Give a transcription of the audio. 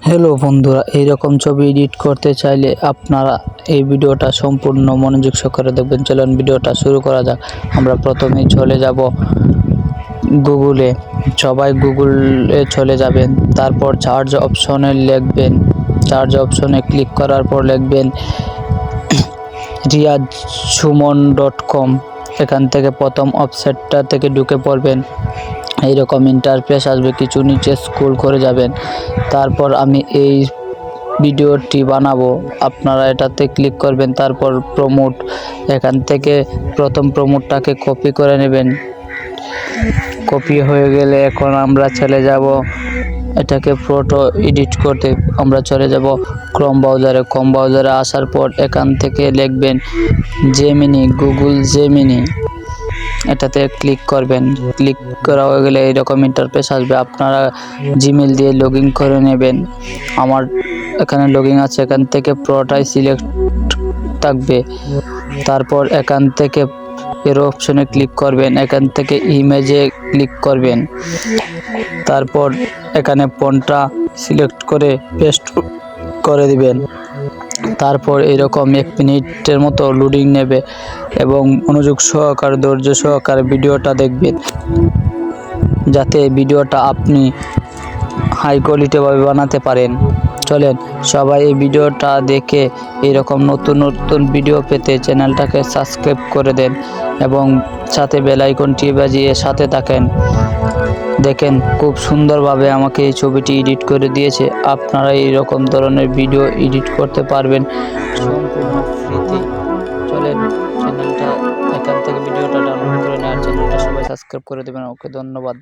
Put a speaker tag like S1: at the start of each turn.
S1: Hello বন্ধুরা, এইরকম ছবি এডিট করতে চাইলে আপনারা এই ভিডিওটা সম্পূর্ণ মনোযোগ সহকারে দেখবেন। চলুন ভিডিওটা শুরু করা যাক। আমরা প্রথমেই চলে যাব গুগলে। সবাই গুগলে চলে যাবেন, তারপর সার্চ অপশনে লিখবেন। সার্চ অপশনে ক্লিক করার পর লিখবেন riyazsuman.com। এখান থেকে প্রথম ওয়েবসাইটটা থেকে ঢুকে পড়বেন। এইরকম ইন্টারফেস আসবে, কিছু নিচে স্ক্রল করে যাবেন। তারপর আমি এই ভিডিওটি বানাবো, আপনারা এটাতে ক্লিক করবেন। তারপর প্রমোট, এখান থেকে প্রথম প্রমোটটাকে কপি করে নেবেন। কপি হয়ে গেলে এখন আমরা চলে যাব এটাকে ফটো এডিট করতে। আমরা চলে যাব ক্রোম ব্রাউজারে আসার পর এখান থেকে লিখবেন জেমিনি, গুগল জেমিনি, এটাতে ক্লিক করবেন। ক্লিক করা হয়ে গেলে এইরকম ইন্টারফেস আসবে। আপনারা জিমেল দিয়ে লগ ইন করে নেবেন। আমার এখানে লগ ইন আছে। এখান থেকে পুরোটাই সিলেক্ট থাকবে। তারপর এখান থেকে এর অপশনে ক্লিক করবেন। এখান থেকে ইমেজে ক্লিক করবেন। তারপর এখানে ফন্টটা সিলেক্ট করে পেস্ট করে দিবেন। তারপর এরকম 1 মিনিটের মতো লোডিং নেবে এবং মনোযোগ সহকারে, ধৈর্য সহকারে ভিডিওটা দেখবেন, যাতে ভিডিওটা আপনি হাই কোয়ালিটিভাবে বানাতে পারেন। চলেন সবাই এই ভিডিওটা দেখে এরকম নতুন নতুন ভিডিও পেতে চ্যানেলটাকে সাবস্ক্রাইব করে দেন এবং সাথে বেল আইকনটি বাজিয়ে সাথে থাকেন। দেখেন খুব সুন্দরভাবে আমাকে এই ছবিটি এডিট করে দিয়েছে। আপনারা এইরকম ধরনের ভিডিও এডিট করতে পারবেন সম্পূর্ণ ফ্রিতে। চলেন চ্যানেলটা এখান থেকে ভিডিওটা ডাউনলোড করে নেওয়ার চ্যানেলটা সবাই সাবস্ক্রাইব করে দেবেন। ওকে, ধন্যবাদ।